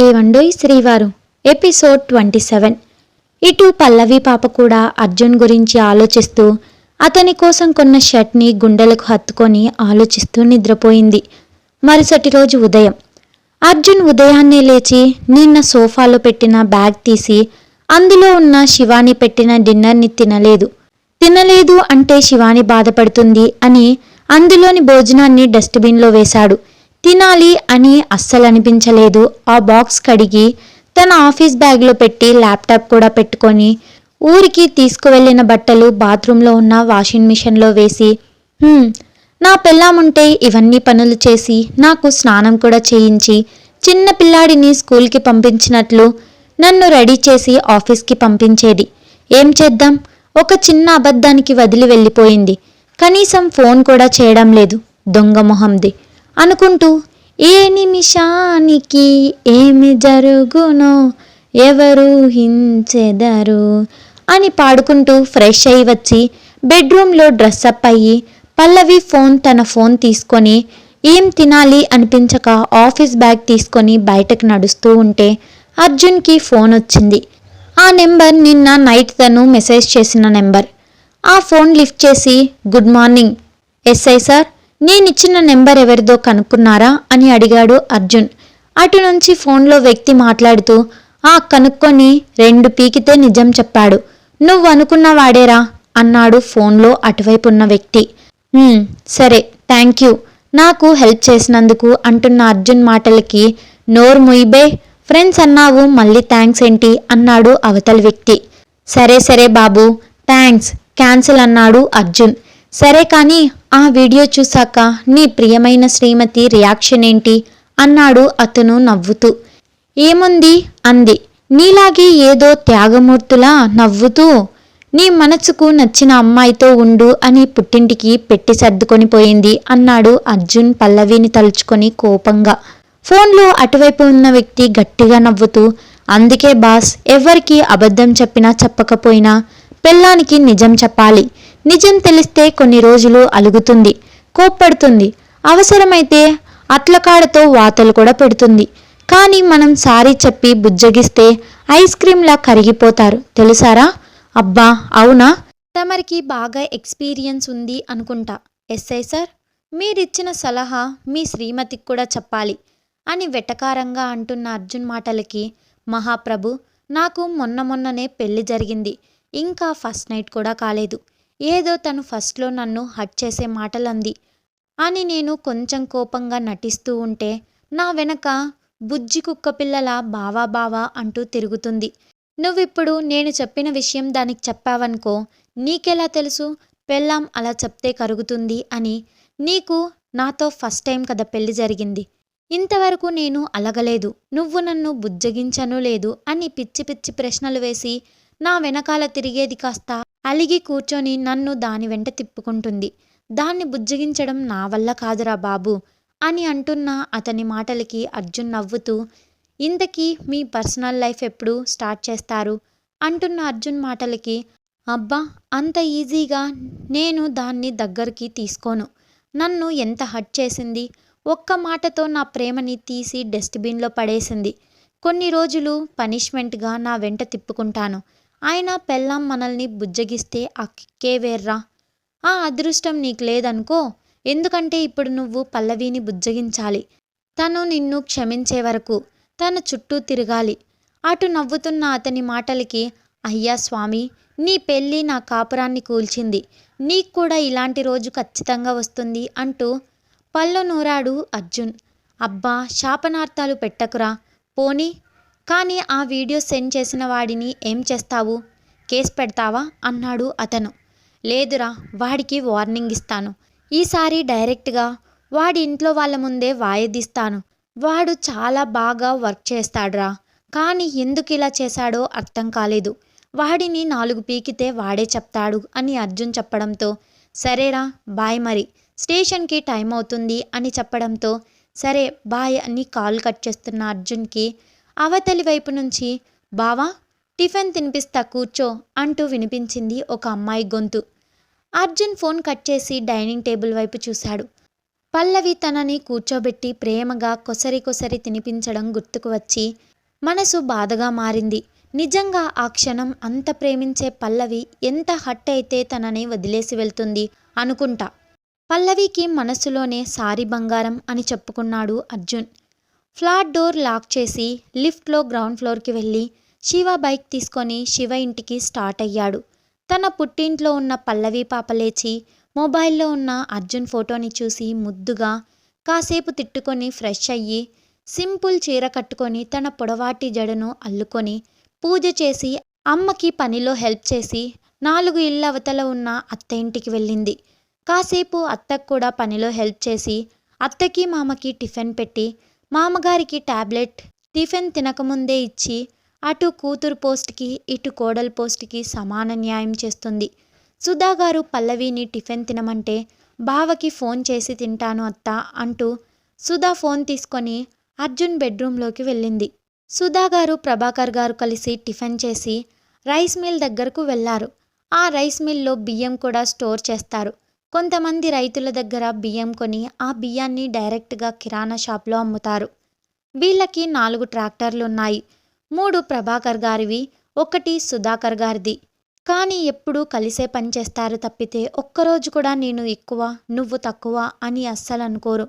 ఏవండోయ్ శ్రీవారు ఎపిసోడ్ 27. ఇటు పల్లవి పాప కూడా అర్జున్ గురించి ఆలోచిస్తూ అతని కోసం కొన్న షర్ట్ని గుండెలకు హత్తుకొని ఆలోచిస్తూ నిద్రపోయింది. మరుసటి రోజు ఉదయం అర్జున్ ఉదయాన్నే లేచి నిన్న సోఫాలో పెట్టిన బ్యాగ్ తీసి అందులో ఉన్న శివాని పెట్టిన డిన్నర్ని తినలేదు అంటే శివాని బాధపడుతుంది అని అందులోని భోజనాన్ని డస్ట్బిన్లో వేశాడు. తినాలి అని అస్సలు అనిపించలేదు. ఆ బాక్స్ కడిగి తన ఆఫీస్ బ్యాగ్లో పెట్టి ల్యాప్టాప్ కూడా పెట్టుకొని ఊరికి తీసుకువెళ్ళిన బట్టలు బాత్రూంలో ఉన్న వాషింగ్ మిషన్లో వేసి నా పెళ్ళాముంటే ఇవన్నీ పనులు చేసి నాకు స్నానం కూడా చేయించి చిన్న పిల్లాడిని స్కూల్కి పంపించినట్లు నన్ను రెడీ చేసి ఆఫీస్కి పంపించేది. ఏం చేద్దాం, ఒక చిన్న అబద్ధానికి వదిలి వెళ్ళిపోయింది. కనీసం ఫోన్ కూడా చేయడం లేదు, దొంగ మొహంది అనుకుంటూ ఏ నిమిషానికి ఏమి జరుగునో ఎవరు హించెదరు అని పాడుకుంటూ ఫ్రెష్ అయి వచ్చి బెడ్రూమ్లో డ్రెస్అప్ అయ్యి పల్లవి తన ఫోన్ తీసుకొని ఏం తినాలి అనిపించక ఆఫీస్ బ్యాగ్ తీసుకొని బయటకు నడుస్తూ ఉంటే అర్జున్కి ఫోన్ వచ్చింది. ఆ నెంబర్ నిన్న నైట్ తను మెసేజ్ చేసిన నెంబర్. ఆ ఫోన్ లిఫ్ట్ చేసి గుడ్ మార్నింగ్ ఎస్ఐ సార్, నేనిచ్చిన నెంబర్ ఎవరిదో కనుక్కున్నారా అని అడిగాడు అర్జున్. అటు నుంచి ఫోన్లో వ్యక్తి మాట్లాడుతూ కనుక్కొని 2 పీకితే నిజం చెప్పాడు. నువ్వు అనుకున్న వాడేరా అన్నాడు ఫోన్లో అటువైపు ఉన్న వ్యక్తి. సరే థ్యాంక్ యూ నాకు హెల్ప్ చేసినందుకు అంటున్న అర్జున్ మాటలకి నోరు ముయిబే, ఫ్రెండ్స్ అన్నావు మళ్ళీ థ్యాంక్స్ ఏంటి అన్నాడు అవతల వ్యక్తి. సరే బాబు థ్యాంక్స్ క్యాన్సిల్ అన్నాడు అర్జున్. సరే కానీ ఆ వీడియో చూశాక నీ ప్రియమైన శ్రీమతి రియాక్షన్ ఏంటి అన్నాడు అతను నవ్వుతూ. ఏముంది అంది నీలాగే ఏదో త్యాగమూర్తులా నవ్వుతూ. నీ మనసుకు నచ్చిన అమ్మాయితో ఉండు అని పుట్టింటికి పెట్టి సర్దుకొని పోయింది అన్నాడు అర్జున్ పల్లవిని తలుచుకొని కోపంగా. ఫోన్లో అటువైపు ఉన్న వ్యక్తి గట్టిగా నవ్వుతూ అందుకే బాస్, ఎవరికి అబద్ధం చెప్పినా చెప్పకపోయినా పెళ్ళానికి నిజం చెప్పాలి. నిజం తెలిస్తే కొన్ని రోజులు అలుగుతుంది, కోప్పడుతుంది, అవసరమైతే అట్లకాడతో వాతలు కూడా పెడుతుంది. కానీ మనం సారీ చెప్పి బుజ్జగిస్తే ఐస్ క్రీమ్లా కరిగిపోతారు తెలుసారా? అబ్బా అవునా, తమరికి బాగా ఎక్స్పీరియన్స్ ఉంది అనుకుంటా. ఎస్ఐ సార్, మీరిచ్చిన సలహా మీ శ్రీమతికి కూడా చెప్పాలి అని వెటకారంగా అంటున్న అర్జున్ మాటలకి మహాప్రభు, నాకు మొన్ననే పెళ్లి జరిగింది, ఇంకా ఫస్ట్ నైట్ కూడా కాలేదు. ఏదో తను ఫస్ట్లో నన్ను హట్ చేసే మాటలంది అని నేను కొంచెం కోపంగా నటిస్తూ ఉంటే నా వెనక బుజ్జి కుక్క పిల్లల బావా అంటూ తిరుగుతుంది. నువ్విప్పుడు నేను చెప్పిన విషయం దానికి చెప్పావనుకో, నీకెలా తెలుసు పెళ్ళాం అలా చెప్తే కరుగుతుంది అని? నీకు నాతో ఫస్ట్ టైం కదా పెళ్లి జరిగింది, ఇంతవరకు నేను అలగలేదు, నువ్వు నన్ను బుజ్జగించను లేదు అని పిచ్చి పిచ్చి ప్రశ్నలు వేసి నా వెనకాల తిరిగేది కాస్త అలిగి కూర్చొని నన్ను దాని వెంట తిప్పుకుంటుంది. దాన్ని బుజ్జగించడం నా వల్ల కాదురా బాబు అని అంటున్న అతని మాటలకి అర్జున్ నవ్వుతూ ఇంతకీ మీ పర్సనల్ లైఫ్ ఎప్పుడు స్టార్ట్ చేస్తారు అంటున్న అర్జున్ మాటలకి అబ్బా అంత ఈజీగా నేను దాన్ని దగ్గరికి తీసుకోను. నన్ను ఎంత హర్ట్ చేసింది, ఒక్క మాటతో నా ప్రేమని తీసి డస్ట్బిన్లో పడేసింది. కొన్ని రోజులు పనిష్మెంట్గా నా వెంట తిప్పుకుంటాను. ఆయన పెళ్ళాం మనల్ని బుజ్జగిస్తే ఆ కిక్కే వేర్రా. ఆ అదృష్టం నీకు లేదనుకో, ఎందుకంటే ఇప్పుడు నువ్వు పల్లవిని బుజ్జగించాలి. తను నిన్ను క్షమించే వరకు తన చుట్టూ తిరగాలి. అటు నవ్వుతున్న అతని మాటలకి అయ్యా స్వామి, నీ పెళ్ళి నా కాపురాన్ని కూల్చింది, నీకు కూడా ఇలాంటి రోజు ఖచ్చితంగా వస్తుంది అంటూ పళ్ళు నూరాడు అర్జున్. అబ్బా శాపనార్థాలు పెట్టకురా పోనీ, కానీ ఆ వీడియో సెండ్ చేసిన వాడిని ఏం చేస్తావు, కేసు పెడతావా అన్నాడు అతను. లేదురా, వాడికి వార్నింగ్ ఇస్తాను. ఈసారి డైరెక్ట్గా వాడి ఇంట్లో వాళ్ళ ముందే వాయిదిస్తాను. వాడు చాలా బాగా వర్క్ చేస్తాడురా, కానీ ఎందుకు ఇలా చేశాడో అర్థం కాలేదు. వాడిని 4 పీకితే వాడే చెప్తాడు అని అర్జున్ చెప్పడంతో సరేరా బాయ్, మరి స్టేషన్కి టైం అవుతుంది అని చెప్పడంతో సరే బాయ్ అని కాల్ కట్ చేస్తున్న అర్జున్కి అవతలి వైపు నుంచి బావా టిఫిన్ తినిపిస్తా కూర్చో అంటూ వినిపించింది ఒక అమ్మాయి గొంతు. అర్జున్ ఫోన్ కట్ చేసి డైనింగ్ టేబుల్ వైపు చూశాడు. పల్లవి తనని కూర్చోబెట్టి ప్రేమగా కొసరి కొసరి తినిపించడం గుర్తుకు వచ్చి మనసు బాధగా మారింది. నిజంగా ఆ క్షణం అంత ప్రేమించే పల్లవి ఎంత హట్ అయితే తనని వదిలేసి వెళ్తుంది అనుకుంటా. పల్లవికి మనసులోనే సారీ బంగారం అని చెప్పుకున్నాడు అర్జున్. ఫ్లాట్ డోర్ లాక్ చేసి లిఫ్ట్లో గ్రౌండ్ ఫ్లోర్కి వెళ్ళి శివ బైక్ తీసుకొని శివ ఇంటికి స్టార్ట్ అయ్యాడు. తన పుట్టింట్లో ఉన్న పల్లవి పాప లేచి మొబైల్లో ఉన్న అర్జున్ ఫోటోని చూసి ముద్దుగా కాసేపు తిట్టుకొని ఫ్రెష్ అయ్యి సింపుల్ చీర కట్టుకొని తన పొడవాటి జడను అల్లుకొని పూజ చేసి అమ్మకి పనిలో హెల్ప్ చేసి 4 ఇళ్ళ అవతల ఉన్న అత్త ఇంటికి వెళ్ళింది. కాసేపు అత్తకు కూడా పనిలో హెల్ప్ చేసి అత్తకి మామకి టిఫిన్ పెట్టి మామగారికి టాబ్లెట్ టిఫిన్ తినకముందే ఇచ్చి అటు కూతురు పోస్ట్కి ఇటు కోడలు పోస్ట్కి సమాన న్యాయం చేస్తుంది. సుధాగారు పల్లవిని టిఫిన్ తినమంటే బావకి ఫోన్ చేసి తింటాను అత్త అంటూ సుధా ఫోన్ తీసుకొని అర్జున్ బెడ్రూమ్లోకి వెళ్ళింది. సుధాగారు ప్రభాకర్ గారు కలిసి టిఫిన్ చేసి రైస్ మిల్ దగ్గరకు వెళ్లారు. ఆ రైస్ మిల్లో బియ్యం కూడా స్టోర్ చేస్తారు. కొంతమంది రైతుల దగ్గర బియ్యం కొని ఆ బియ్యాన్ని డైరెక్ట్గా కిరాణా షాప్లో అమ్ముతారు. వీళ్ళకి 4 ట్రాక్టర్లున్నాయి. 3 ప్రభాకర్ గారివి, 1 సుధాకర్ గారిది. కానీ ఎప్పుడూ కలిసే పనిచేస్తారు తప్పితే ఒక్కరోజు కూడా నేను ఎక్కువ నువ్వు తక్కువ అని అస్సలు అనుకోరు.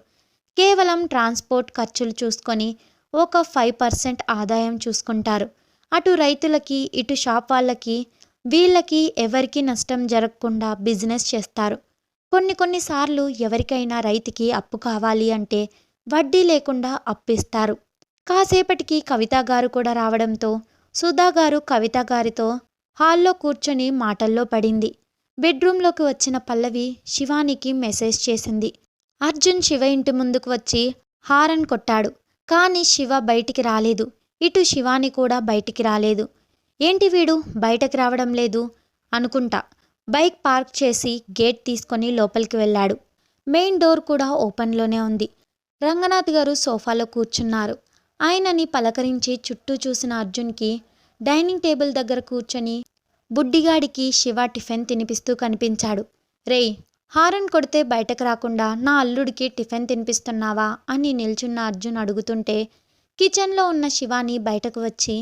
కేవలం ట్రాన్స్పోర్ట్ ఖర్చులు చూసుకొని ఒక 5% ఆదాయం చూసుకుంటారు. అటు రైతులకి ఇటు షాప్ వాళ్ళకి వీళ్ళకి ఎవరికి నష్టం జరగకుండా బిజినెస్ చేస్తారు. కొన్నిసార్లు ఎవరికైనా రైతుకి అప్పు కావాలి అంటే వడ్డీ లేకుండా అప్పిస్తారు. కాసేపటికి కవిత గారు కూడా రావడంతో సుధాగారు కవిత గారితో హాల్లో కూర్చొని మాటల్లో పడింది. బెడ్రూమ్లోకి వచ్చిన పల్లవి శివానికి మెసేజ్ చేసింది. అర్జున్ శివ ఇంటి ముందుకు వచ్చి హారన్ కొట్టాడు. కానీ శివ బయటికి రాలేదు. ఇటు శివాని కూడా బయటికి రాలేదు. ఏంటి వీడు బయటకు రావడం లేదు అనుకుంటా బైక్ పార్క్ చేసి గేట్ తీసుకొని లోపలికి వెళ్ళాడు. మెయిన్ డోర్ కూడా ఓపెన్లోనే ఉంది. రంగనాథ్ గారు సోఫాలో కూర్చున్నారు. ఆయనని పలకరించి చుట్టూ చూసిన అర్జున్కి డైనింగ్ టేబుల్ దగ్గర కూర్చొని బుడ్డిగాడికి శివ టిఫిన్ తినిపిస్తూ కనిపించాడు. రేయ్, హారన్ కొడితే బయటకు రాకుండా నా అల్లుడికి టిఫిన్ తినిపిస్తున్నావా అని నిల్చున్న అర్జున్ అడుగుతుంటే కిచెన్లో ఉన్న శివాని బయటకు వచ్చి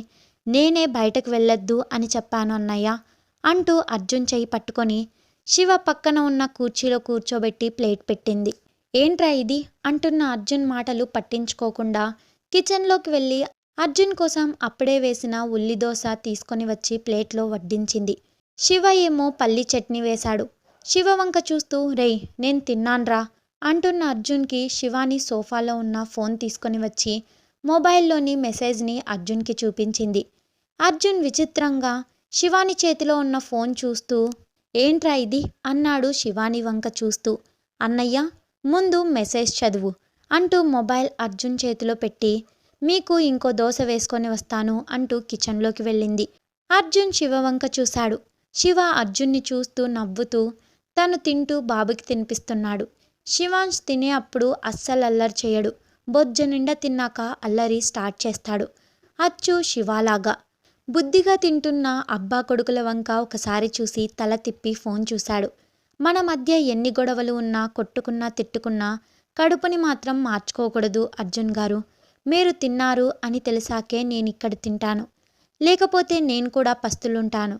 నేనే బయటకు వెళ్ళొద్దు అని చెప్పాను అన్నయ్య అంటూ అర్జున్ చెయ్యి పట్టుకొని శివ పక్కన ఉన్న కుర్చీలో కూర్చోబెట్టి ప్లేట్ పెట్టింది. ఏంట్రా ఇది అంటున్న అర్జున్ మాటలు పట్టించుకోకుండా కిచెన్లోకి వెళ్ళి అర్జున్ కోసం అప్పుడే వేసిన ఉల్లి దోశ తీసుకొని వచ్చి ప్లేట్లో వడ్డించింది. శివ ఏమో పల్లి చట్నీ వేశాడు. శివ వంక చూస్తూ రేయ్ నేను తిన్నాన్రా అంటున్న అర్జున్కి శివాని సోఫాలో ఉన్న ఫోన్ తీసుకొని వచ్చి మొబైల్లోని మెసేజ్ని అర్జున్కి చూపించింది. అర్జున్ విచిత్రంగా శివాని చేతిలో ఉన్న ఫోన్ చూస్తూ ఏంట్రా ఇది అన్నాడు శివాని వంక చూస్తూ. అన్నయ్య ముందు మెసేజ్ చదువు అంటూ మొబైల్ అర్జున్ చేతిలో పెట్టి మీకు ఇంకో దోశ వేసుకొని వస్తాను అంటూ కిచెన్లోకి వెళ్ళింది. అర్జున్ శివ వంక చూశాడు. శివ అర్జున్ని చూస్తూ నవ్వుతూ తను తింటూ బాబుకి తినిపిస్తున్నాడు. శివాంష్ తినే అప్పుడు అస్సలు అల్లరి చేయడు. బొజ్జ నిండా తిన్నాక అల్లరి స్టార్ట్ చేస్తాడు. అచ్చు శివాలాగా. బుద్ధిగా తింటున్న అబ్బా కొడుకుల వంక ఒకసారి చూసి తల తిప్పి ఫోన్ చూశాడు. మన మధ్య ఎన్ని గొడవలు ఉన్నా కొట్టుకున్నా తిట్టుకున్నా కడుపుని మాత్రం మార్చుకోకూడదు అర్జున్ గారు. మీరు తిన్నారు అని తెలిసాకే నేనిక్కడ తింటాను. లేకపోతే నేను కూడా పస్తులుంటాను.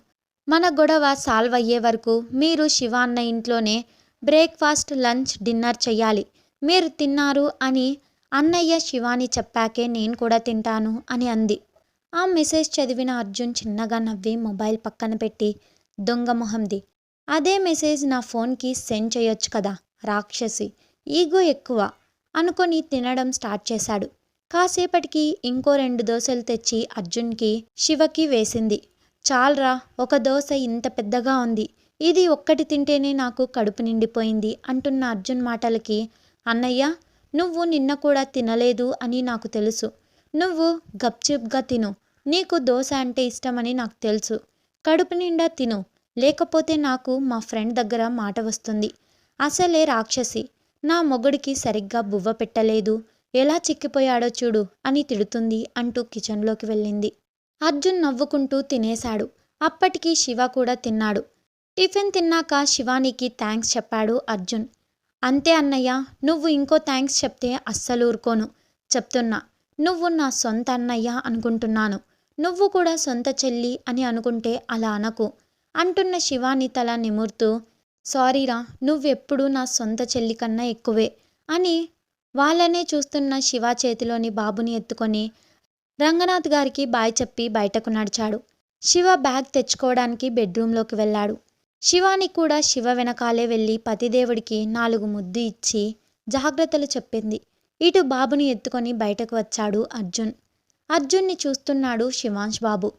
మన గొడవ సాల్వ్ అయ్యే వరకు మీరు శివ అన్న ఇంట్లోనే బ్రేక్ఫాస్ట్ లంచ్ డిన్నర్ చెయ్యాలి. మీరు తిన్నారు అని అన్నయ్య శివాని చెప్పాకే నేను కూడా తింటాను అని అంది. ఆ మెసేజ్ చదివిన అర్జున్ చిన్నగా నవ్వి మొబైల్ పక్కన పెట్టి దొంగ మొహంది, అదే మెసేజ్ నా ఫోన్కి సెండ్ చేయొచ్చు కదా రాక్షసి, ఈగో ఎక్కువ అనుకొని తినడం స్టార్ట్ చేశాడు. కాసేపటికి ఇంకో 2 దోశలు తెచ్చి అర్జున్కి శివకి వేసింది. చాల్రా, ఒక దోశ ఇంత పెద్దగా ఉంది, ఇది ఒక్కటి తింటేనే నాకు కడుపు నిండిపోయింది అంటున్న అర్జున్ మాటలకి అన్నయ్య నువ్వు నిన్న కూడా తినలేదు అని నాకు తెలుసు. నువ్వు గప్చిప్గా తిను. నీకు దోశ అంటే ఇష్టమని నాకు తెలుసు. కడుపు నిండా తిను, లేకపోతే నాకు మా ఫ్రెండ్ దగ్గర మాట వస్తుంది. అసలే రాక్షసి, నా మొగుడికి సరిగ్గా బువ్వ పెట్టలేదు, ఎలా చిక్కిపోయాడో చూడు అని తిడుతుంది అంటూ కిచెన్లోకి వెళ్ళింది. అర్జున్ నవ్వుకుంటూ తినేశాడు. అప్పటికి శివ కూడా తిన్నాడు. టిఫిన్ తిన్నాక శివానికి థ్యాంక్స్ చెప్పాడు అర్జున్. అంతే అన్నయ్య, నువ్వు ఇంకో థ్యాంక్స్ చెప్తే అస్సలు ఊరుకోను. చెప్తున్నా, నువ్వు నా సొంత అన్నయ్య అనుకుంటున్నాను. నువ్వు కూడా సొంత చెల్లి అని అనుకుంటే అలా అనకు అంటున్న శివాని తల నిమురుతూ, సారీరా, నువ్వెప్పుడూ నా సొంత చెల్లి కన్నా ఎక్కువే అని వాళ్ళనే చూస్తున్న శివ చేతిలోని బాబుని ఎత్తుకొని రంగనాథ్ గారికి బాయ్ చెప్పి బయటకు నడిచాడు. శివ బ్యాగ్ తెచ్చుకోవడానికి బెడ్రూంలోకి వెళ్ళాడు. శివాని కూడా శివ వెనకాలే వెళ్ళి పతిదేవుడికి 4 ముద్దు ఇచ్చి జాగ్రత్తలు చెప్పింది. ఇటు బాబుని ఎత్తుకొని బయటకు వచ్చాడు అర్జున్. అర్జున్ని చూస్తున్నాడు శివాంష్ బాబు.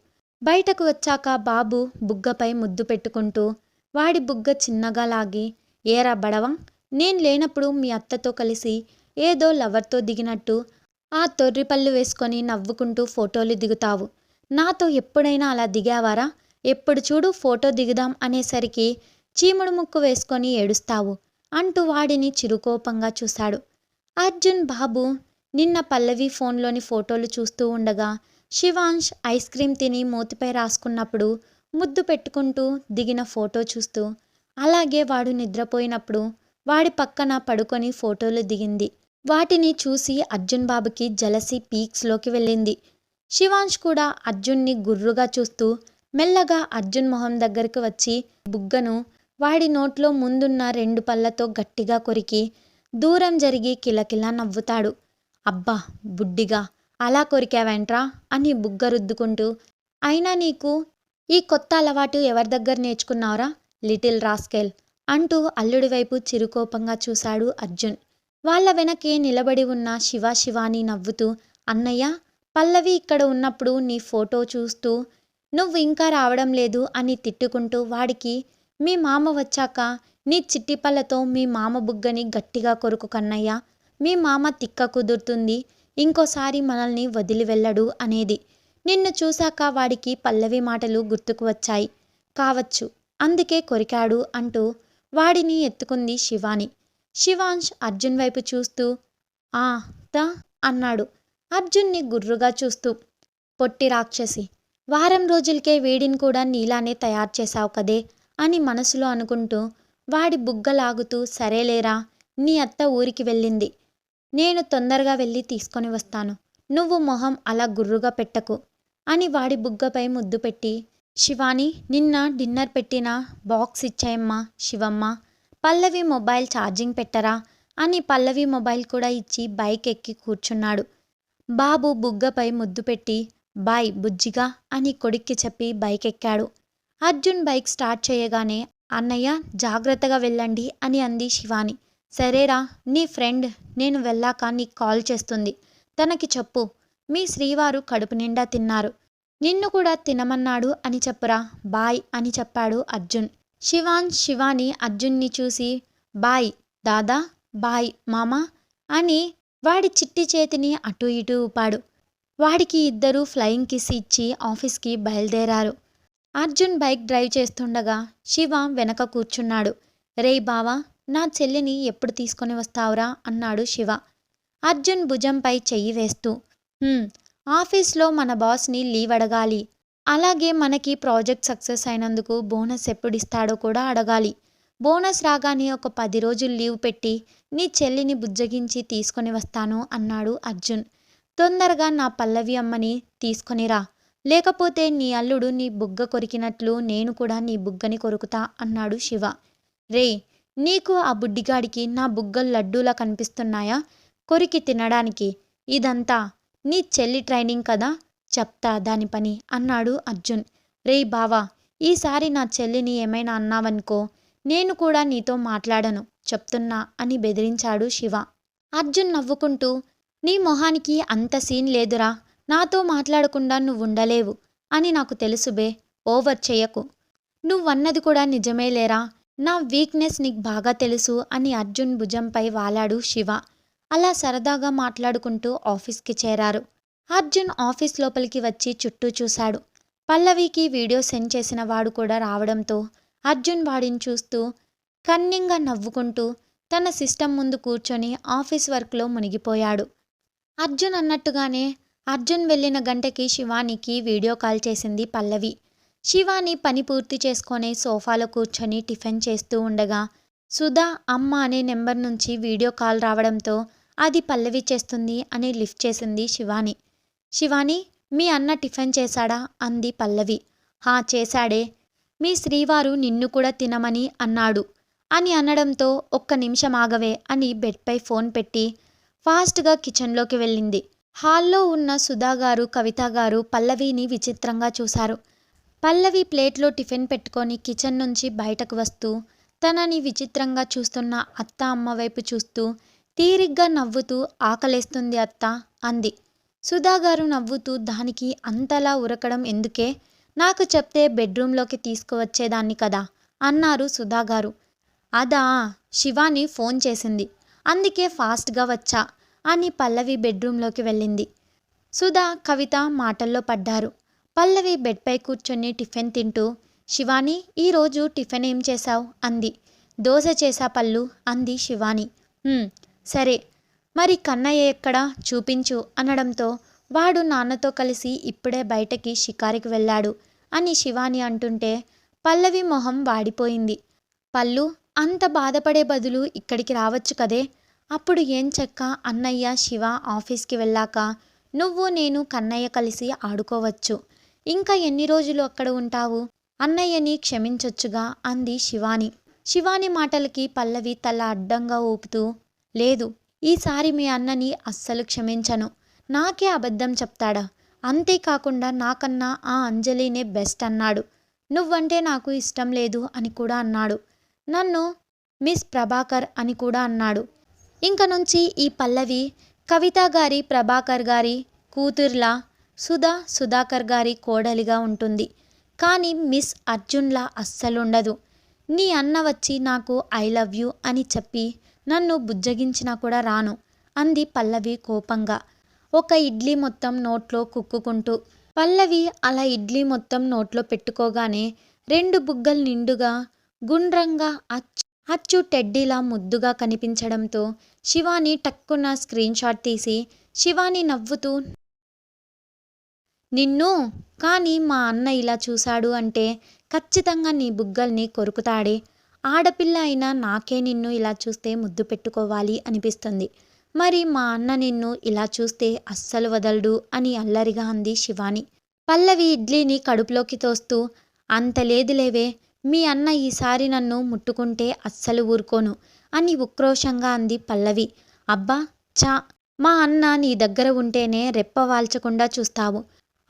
బయటకు వచ్చాక బాబు బుగ్గపై ముద్దు పెట్టుకుంటూ వాడి బుగ్గ చిన్నగా లాగి, ఏరా బడవం, నేను లేనప్పుడు మీ అత్తతో కలిసి ఏదో లవర్తో దిగినట్టు ఆ తొర్రిపళ్ళు వేసుకొని నవ్వుకుంటూ ఫోటోలు దిగుతావు. నాతో ఎప్పుడైనా అలా దిగావారా? ఎప్పుడు చూడు ఫోటో దిగుదాం అనేసరికి చీముడు ముక్కు వేసుకొని ఏడుస్తావు అంటూ వాడిని చిరుకోపంగా చూశాడు. అర్జున్ బాబు నిన్న పల్లవి ఫోన్లోని ఫోటోలు చూస్తూ ఉండగా శివాంష్ ఐస్ క్రీమ్ తిని మూతిపై రాసుకున్నప్పుడు ముద్దు పెట్టుకుంటూ దిగిన ఫోటో చూస్తూ, అలాగే వాడు నిద్రపోయినప్పుడు వాడి పక్కన పడుకొని ఫోటోలు దిగింది. వాటిని చూసి అర్జున్ బాబుకి జలసి పీక్స్లోకి వెళ్ళింది. శివాంష్ కూడా అర్జున్ని గుర్రుగా చూస్తూ మెల్లగా అర్జున్ మొహం దగ్గరికి వచ్చి బుగ్గను వాడి నోట్లో ముందున్న 2 పళ్ళతో గట్టిగా కొరికి దూరం జరిగి కిలకిలా నవ్వుతాడు. అబ్బా బుడ్డిగా, అలా కొరికావేంట్రా అని బుగ్గ రుద్దుకుంటూ, అయినా నీకు ఈ కొత్త అలవాటు ఎవరి దగ్గర నేర్చుకున్నావురా లిటిల్ రాస్కెల్ అంటూ అల్లుడి వైపు చిరుకోపంగా చూశాడు అర్జున్. వాళ్ళ వెనకే నిలబడి ఉన్న శివాని నవ్వుతూ, అన్నయ్య, పల్లవి ఇక్కడ ఉన్నప్పుడు నీ ఫోటో చూస్తూ నువ్వు ఇంకా రావడం లేదు అని తిట్టుకుంటూ వాడికి, మీ మామ వచ్చాక నీ చిట్టి పళ్ళతో మీ మామ బుగ్గని గట్టిగా కొరుకు కన్నయ్య, మీ మామ తిక్క కుదురుతుంది, ఇంకోసారి మనల్ని వదిలి వెళ్ళడు అనేది. నిన్ను చూశాక వాడికి పల్లవి మాటలు గుర్తుకు వచ్చాయి కావచ్చు, అందుకే కొరికాడు అంటూ వాడిని ఎత్తుకుంది శివాని. శివాంష్ అర్జున్ వైపు చూస్తూ ఆ త అన్నాడు అర్జున్ని గుర్రుగా చూస్తూ. పొట్టి రాక్షసి, వారం రోజులకే వీడిని కూడా నీలానే తయారు చేశావు కదే అని మనసులో అనుకుంటూ వాడి బుగ్గ లాగుతూ, సరేలేరా, నీ అత్త ఊరికి వెళ్ళింది, నేను తొందరగా వెళ్ళి తీసుకొని వస్తాను, నువ్వు మొహం అలా గుర్రుగా పెట్టకు అని వాడి బుగ్గపై ముద్దు పెట్టి, శివాని, నిన్న డిన్నర్ పెట్టిన బాక్స్ ఇచ్చాయమ్మా శివమ్మ, పల్లవి మొబైల్ ఛార్జింగ్ పెట్టరా అని పల్లవి మొబైల్ కూడా ఇచ్చి బైక్ ఎక్కి కూర్చున్నాడు. బాబు బుగ్గపై ముద్దు పెట్టి, బాయ్ బుజ్జిగా అని కొడుక్కి చెప్పి బైక్ ఎక్కాడు. అర్జున్ బైక్ స్టార్ట్ చేయగానే, అన్నయ్య జాగ్రత్తగా వెళ్ళండి అని అంది శివాని. సరేరా, నీ ఫ్రెండ్ నేను వెళ్ళాక నీకు కాల్ చేస్తుంది, తనకి చెప్పు మీ శ్రీవారు కడుపు నిండా తిన్నారు, నిన్ను కూడా తినమన్నాడు అని చెప్పురా, బాయ్ అని చెప్పాడు అర్జున్. శివాని అర్జున్ని చూసి, బాయ్ దాదా, బాయ్ మామా అని వాడి చిట్టి చేతిని అటూ ఇటూ ఊపాడు. వాడికి ఇద్దరూ ఫ్లయింగ్ కిస్ ఇచ్చి ఆఫీస్కి బయలుదేరారు. అర్జున్ బైక్ డ్రైవ్ చేస్తుండగా శివ వెనక కూర్చున్నాడు. రేయ్ బావా, నా చెల్లిని ఎప్పుడు తీసుకొని వస్తావురా అన్నాడు శివ అర్జున్ భుజంపై చెయ్యి వేస్తూ. ఆఫీస్లో మన బాస్ని లీవ్ అడగాలి, అలాగే మనకి ప్రాజెక్ట్ సక్సెస్ అయినందుకు బోనస్ ఎప్పుడిస్తాడో కూడా అడగాలి. బోనస్ రాగానే ఒక 10 రోజులు లీవ్ పెట్టి నీ చెల్లిని బుజ్జగించి తీసుకొని వస్తాను అన్నాడు అర్జున్. తొందరగా నా పల్లవి అమ్మని తీసుకొనిరా, లేకపోతే నీ అల్లుడు నీ బుగ్గ కొరికినట్లు నేను కూడా నీ బుగ్గని కొరుకుతా అన్నాడు శివ. రేయ్, నీకు ఆ బుడ్డిగాడికి నా బుగ్గలు లడ్డూలా కనిపిస్తున్నాయా కొరికి తినడానికి? ఇదంతా నీ చెల్లి ట్రైనింగ్ కదా, చెప్తా దాని పని అన్నాడు అర్జున్. రేయ్ బావా, ఈసారి నా చెల్లిని ఏమైనా అన్నావనుకో నేను కూడా నీతో మాట్లాడను చెప్తున్నా అని బెదిరించాడు శివ. అర్జున్ నవ్వుకుంటూ, నీ మొహానికి అంత సీన్ లేదురా, నాతో మాట్లాడకుండా నువ్వుండలేవు అని నాకు తెలుసు బే, ఓవర్ చెయ్యకు, నువ్వన్నది కూడా నిజమే లేరా, నా వీక్నెస్ నీకు బాగా తెలుసు అని అర్జున్ భుజంపై వాలాడు శివ. అలా సరదాగా మాట్లాడుకుంటూ ఆఫీస్కి చేరారు. అర్జున్ ఆఫీస్ లోపలికి వచ్చి చుట్టూ చూశాడు. పల్లవికి వీడియో సెండ్ చేసిన వాడు కూడా రావడంతో అర్జున్ వాడిని చూస్తూ కన్నింగా నవ్వుకుంటూ తన సిస్టమ్ ముందు కూర్చొని ఆఫీస్ వర్క్లో మునిగిపోయాడు. అర్జున్ అన్నట్టుగానే అర్జున్ వెళ్ళిన గంటకి శివానికి వీడియో కాల్ చేసింది పల్లవి. శివాని పని పూర్తి చేసుకొని సోఫాలో కూర్చొని టిఫిన్ చేస్తూ ఉండగా సుధా అమ్మ అనే నెంబర్ నుంచి వీడియో కాల్ రావడంతో అది పల్లవి చేస్తుంది అని లిఫ్ట్ చేసింది శివాని. శివాని, మీ అన్న టిఫిన్ చేశాడా అంది పల్లవి. హా, చేశాడే. మీ శ్రీవారు నిన్ను కూడా తినమని అన్నాడు అని అనడంతో ఒక్క నిమిషం ఆగవే అని బెడ్పై ఫోన్ పెట్టి ఫాస్ట్గా కిచెన్లోకి వెళ్ళింది. హాల్లో ఉన్న సుధాగారు, కవితగారు పల్లవిని విచిత్రంగా చూశారు. పల్లవి ప్లేట్లో టిఫిన్ పెట్టుకొని కిచెన్ నుంచి బయటకు వస్తూ తనని విచిత్రంగా చూస్తున్న అత్త అమ్మ వైపు చూస్తూ తీరిగ్గా నవ్వుతూ ఆకలేస్తుంది అత్త అంది. సుధాగారు నవ్వుతూ దానికి అంతలా ఉరకడం ఎందుకే, నాకు చెప్తే బెడ్రూంలోకి తీసుకువచ్చేదాన్ని కదా అన్నారు సుధాగారు. అదా, శివాని ఫోన్ చేసింది, అందుకే ఫాస్ట్గా వచ్చా అని పల్లవి బెడ్రూంలోకి వెళ్ళింది. సుధా, కవిత మాటల్లో పడ్డారు. పల్లవి బెడ్పై కూర్చొని టిఫిన్ తింటూ, శివాని, ఈరోజు టిఫిన్ ఏం చేశావు అంది. దోశ చేశా పల్లు అంది శివాని. సరే, మరి కన్నయ్య ఎక్కడా చూపించు అనడంతో వాడు నాన్నతో కలిసి ఇప్పుడే బయటకి షికారికి వెళ్ళాడు అని శివాని అంటుంటే పల్లవి మొహం వాడిపోయింది. పల్లు, అంత బాధపడే బదులు ఇక్కడికి రావచ్చు కదే, అప్పుడు ఏం చెక్క అన్నయ్య శివ ఆఫీస్కి వెళ్ళాక నువ్వు నేను కన్నయ్య కలిసి ఆడుకోవచ్చు. ఇంకా ఎన్ని రోజులు అక్కడ ఉంటావు, అన్నయ్యని క్షమించొచ్చుగా అంది శివాని. శివాని మాటలకి పల్లవి తల అడ్డంగా ఊపుతూ, లేదు, ఈసారి మీ అన్నని అస్సలు క్షమించను. నాకే అబద్ధం చెప్తాడా, అంతేకాకుండా నాకన్నా ఆ అంజలినే బెస్ట్ అన్నాడు. నువ్వంటే నాకు ఇష్టం లేదు అని కూడా అన్నాడు. నన్ను మిస్ ప్రభాకర్ అని కూడా అన్నాడు. ఇంక నుంచి ఈ పల్లవి కవిత గారి, ప్రభాకర్ గారి కూతుర్లా, సుధాకర్ గారి కోడలిగా ఉంటుంది. కానీ మిస్ అర్జున్లా అస్సలుండదు. నీ అన్న వచ్చి నాకు ఐ లవ్ యూ అని చెప్పి నన్ను బుజ్జగించినా కూడా రాను అంది పల్లవి కోపంగా, ఒక ఇడ్లీ మొత్తం నోట్లో కుక్కుకుంటూ. పల్లవి అలా ఇడ్లీ మొత్తం నోట్లో పెట్టుకోగానే 2 బుగ్గలు నిండుగా గుండ్రంగా అచ్చు టెడ్డీలా ముద్దుగా కనిపించడంతో శివాని టక్కున స్క్రీన్ షాట్ తీసి శివాని నవ్వుతూ, నిన్ను కానీ మా అన్న ఇలా చూశాడు అంటే ఖచ్చితంగా నీ బుగ్గల్ని కొరుకుతాడే. ఆడపిల్ల అయినా నాకే నిన్ను ఇలా చూస్తే ముద్దు పెట్టుకోవాలి అనిపిస్తుంది. మరి మా అన్న నిన్ను ఇలా చూస్తే అస్సలు వదలడు అని అల్లరిగా అంది శివాని. పల్లవి ఇడ్లీని కడుపులోకి తోస్తూ, అంత లేదులేవే, మీ అన్న ఈసారి నన్ను ముట్టుకుంటే అస్సలు ఊరుకోను అని ఉక్రోషంగా అంది పల్లవి. అబ్బా చా, మా అన్న నీ దగ్గర ఉంటేనే రెప్ప వాల్చకుండా చూస్తావు,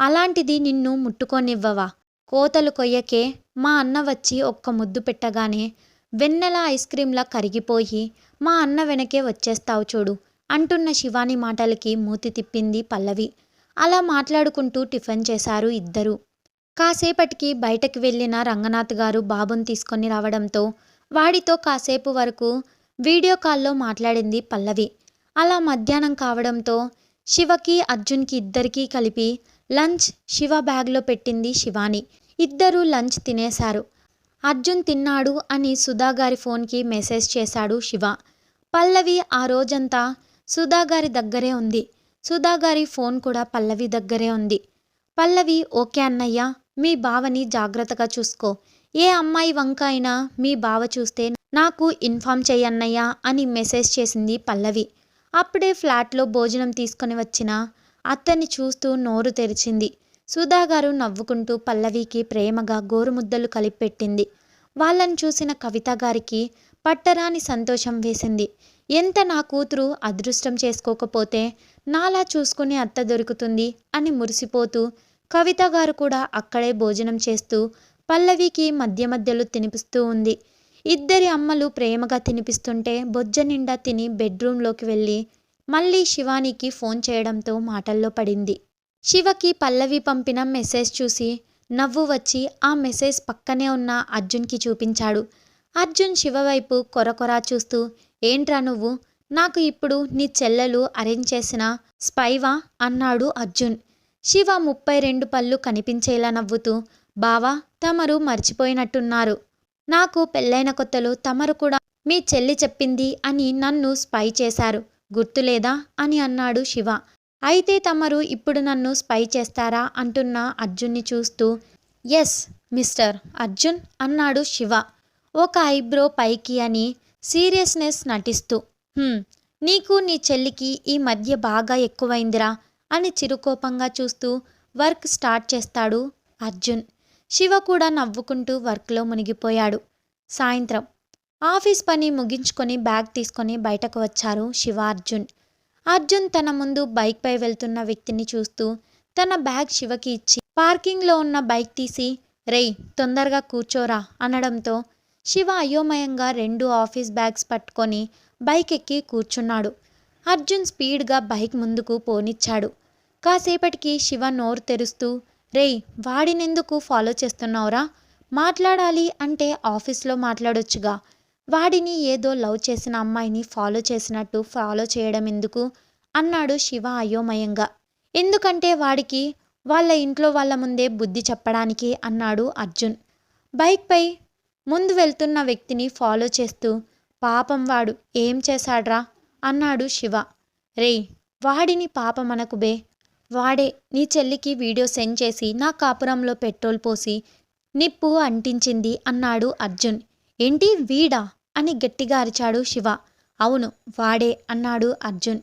అలాంటిది నిన్ను ముట్టుకోనివ్వవా? కోతలు కొయ్యకే మా అన్న వచ్చి ఒక్క ముద్దు పెట్టగానే వెన్నెల ఐస్ క్రీంలా కరిగిపోయి మా అన్న వెనకే వచ్చేస్తావు చూడు అంటున్న శివాని మాటలకి మూతి తిప్పింది పల్లవి. అలా మాట్లాడుకుంటూ టిఫిన్ చేశారు ఇద్దరు. కాసేపటికి బయటకు వెళ్ళిన రంగనాథ్ గారు బాబుని తీసుకొని రావడంతో వాడితో కాసేపు వరకు వీడియో కాల్లో మాట్లాడింది పల్లవి. అలా మధ్యాహ్నం కావడంతో శివకి, అర్జున్కి ఇద్దరికీ కలిపి లంచ్ శివ బ్యాగ్లో పెట్టింది శివాని. ఇద్దరూ లంచ్ తినేశారు. అర్జున్ తిన్నాడు అని సుధాగారి ఫోన్కి మెసేజ్ చేశాడు శివ. పల్లవి ఆ రోజంతా సుధాగారి దగ్గరే ఉంది. సుధాగారి ఫోన్ కూడా పల్లవి దగ్గరే ఉంది. పల్లవి, ఓకే అన్నయ్య, మీ బావని జాగ్రత్తగా చూసుకో, ఏ అమ్మాయి వంక అయినా మీ బావ చూస్తే నాకు ఇన్ఫామ్ చెయ్యన్నయ్య అని మెసేజ్ చేసింది పల్లవి. అప్పుడే ఫ్లాట్లో భోజనం తీసుకొని వచ్చిన అత్తని చూస్తూ నోరు తెరిచింది. సుధాగారు నవ్వుకుంటూ పల్లవికి ప్రేమగా గోరుముద్దలు కలిపెట్టింది. వాళ్ళని చూసిన కవిత గారికి పట్టరాని సంతోషం వేసింది. ఎంత నా కూతురు అదృష్టం చేసుకోకపోతే నాలా చూసుకునే అత్త దొరుకుతుంది అని మురిసిపోతూ కవిత గారు కూడా అక్కడే భోజనం చేస్తూ పల్లవికి మధ్య మధ్యలో తినిపిస్తూ ఉంది. ఇద్దరి అమ్మలు ప్రేమగా తినిపిస్తుంటే బొజ్జ నిండా తిని బెడ్రూంలోకి వెళ్ళి మళ్ళీ శివానికి ఫోన్ చేయడంతో మాటల్లో పడింది. శివకి పల్లవి పంపిన మెసేజ్ చూసి నవ్వు వచ్చి ఆ మెసేజ్ పక్కనే ఉన్న అర్జున్కి చూపించాడు. అర్జున్ శివ వైపు కొరకొరా చూస్తూ, ఏంట్రా నువ్వు, నాకు ఇప్పుడు నీ చెల్లెలు అరేంజ్ చేసిన స్పైవా అన్నాడు అర్జున్. శివ 32 పళ్ళు కనిపించేలా నవ్వుతూ, బావా, తమరు మర్చిపోయినట్టున్నారు, నాకు పెళ్ళైన కొత్తలో తమరు కూడా మీ చెల్లి చెప్పింది అని నన్ను స్పై చేశారు, గుర్తులేదా అని అన్నాడు శివ. అయితే తమరు ఇప్పుడు నన్ను స్పై చేస్తారా అంటున్న అర్జున్ని చూస్తూ, ఎస్ మిస్టర్ అర్జున్ అన్నాడు శివ ఒక ఐబ్రో పైకి అని సీరియస్నెస్ నటిస్తూ. "హ్మ్, నీకు నీ చెల్లికి ఈ మధ్య బాగా ఎక్కువైందిరా" అని చిరుకోపంగా చూస్తూ వర్క్ స్టార్ట్ చేస్తాడు అర్జున్. శివ కూడా నవ్వుకుంటూ వర్క్లో మునిగిపోయాడు. సాయంత్రం ఆఫీస్ పని ముగించుకొని బ్యాగ్ తీసుకొని బయటకు వచ్చారు శివ, అర్జున్. అర్జున్ తన ముందు బైక్పై వెళ్తున్న వ్యక్తిని చూస్తూ తన బ్యాగ్ శివకి ఇచ్చి పార్కింగ్లో ఉన్న బైక్ తీసి, "రేయ్, తొందరగా కూర్చోరా" అనడంతో శివ అయోమయంగా 2 ఆఫీస్ బ్యాగ్స్ పట్టుకొని బైక్ ఎక్కి కూర్చున్నాడు. అర్జున్ స్పీడ్గా బైక్ ముందుకు పోనిచ్చాడు. కాసేపటికి శివ నోరు తెరుస్తూ, "రేయ్, వాడినెందుకు ఫాలో చేస్తున్నావురా? మాట్లాడాలి అంటే ఆఫీస్లో మాట్లాడొచ్చుగా. వాడిని ఏదో లవ్ చేసిన అమ్మాయిని ఫాలో చేసినట్టు ఫాలో చేయడం ఎందుకు?" అన్నాడు శివ అయోమయంగా. "ఎందుకంటే వాడికి వాళ్ళ ఇంట్లో వాళ్ళ ముందే బుద్ధి చెప్పడానికి" అన్నాడు అర్జున్. బైక్పై ముందు వెళ్తున్న వ్యక్తిని ఫాలో చేస్తూ, "పాపం వాడు ఏం చేశాడ్రా" అన్నాడు శివ. "రేయ్, వాడిని పాపమనకు బే. వాడే నీ చెల్లికి వీడియో సెండ్ చేసి నా కాపురంలో పెట్రోల్ పోసి నిప్పు అంటించింది" అన్నాడు అర్జున్. "ఏంటి, వీడా?" అని గట్టిగా అరిచాడు శివ. "అవును, వాడే" అన్నాడు అర్జున్.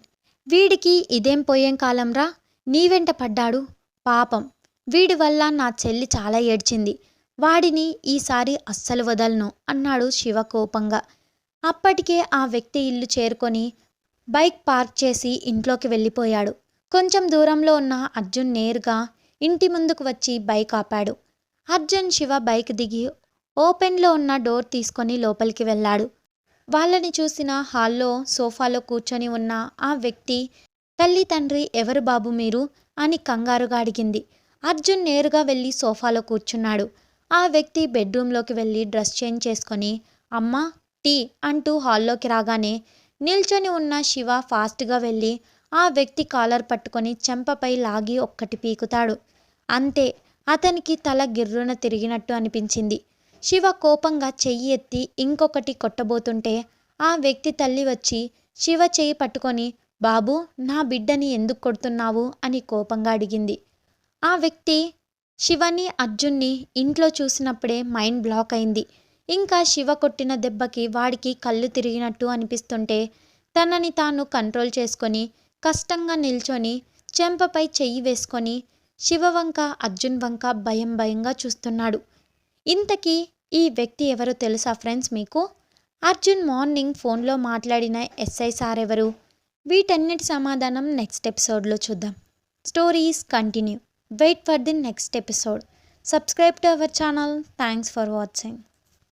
"వీడికి ఇదేం పోయేం కాలంరా? నీ వెంట పడ్డాడు. పాపం, వీడి వల్ల నా చెల్లి చాలా ఏడ్చింది. వాడిని ఈసారి అస్సలు వదలను" అన్నాడు శివ కోపంగా. అప్పటికే ఆ వ్యక్తి ఇల్లు చేరుకొని బైక్ పార్క్ చేసి ఇంట్లోకి వెళ్ళిపోయాడు. కొంచెం దూరంలో ఉన్న అర్జున్ నేరుగా ఇంటి ముందుకు వచ్చి బైక్ ఆపాడు. అర్జున్, శివ బైక్ దిగి ఓపెన్లో ఉన్న డోర్ తీసుకొని లోపలికి వెళ్ళాడు. వాళ్ళని చూసిన హాల్లో సోఫాలో కూర్చొని ఉన్న ఆ వ్యక్తి, "తల్లి తండ్రి ఎవరు బాబు మీరు?" అని కంగారుగా అడిగింది. అర్జున్ నేరుగా వెళ్ళి సోఫాలో కూర్చున్నాడు. ఆ వ్యక్తి బెడ్రూమ్లోకి వెళ్ళి డ్రెస్ చేంజ్ చేసుకొని, "అమ్మా, టీ" అంటూ హాల్లోకి రాగానే నిల్చొని ఉన్న శివ ఫాస్ట్గా వెళ్ళి ఆ వ్యక్తి కాలర్ పట్టుకొని చెంపపై లాగి ఒక్కటి పీకుతాడు. అంతే, అతనికి తల గిర్రున తిరిగినట్టు అనిపించింది. శివ కోపంగా చెయ్యి ఎత్తి ఇంకొకటి కొట్టబోతుంటే ఆ వ్యక్తి తల్లి వచ్చి శివ చెయ్యి పట్టుకొని, "బాబూ, నా బిడ్డని ఎందుకు కొడుతున్నావు" అని కోపంగా అడిగింది. ఆ వ్యక్తి శివని, అర్జున్ని ఇంట్లో చూసినప్పుడే మైండ్ బ్లాక్ అయింది. ఇంకా శివ కొట్టిన దెబ్బకి వాడికి కళ్ళు తిరిగినట్టు అనిపిస్తుంటే తనని తాను కంట్రోల్ చేసుకొని కష్టంగా నిల్చొని చెంపపై చెయ్యి వేసుకొని శివ వంక, అర్జున్ వంక భయం భయంగా చూస్తున్నాడు. ఇంతకీ ఈ వ్యక్తి ఎవరో తెలుసా ఫ్రెండ్స్ మీకు? అర్జున్ మార్నింగ్ ఫోన్లో మాట్లాడిన ఎస్ఐ సార్ ఎవరు? వీటన్నిటి సమాధానం నెక్స్ట్ ఎపిసోడ్లో చూద్దాం. Stories continue. Wait for the next episode. Subscribe to our channel. Thanks for watching.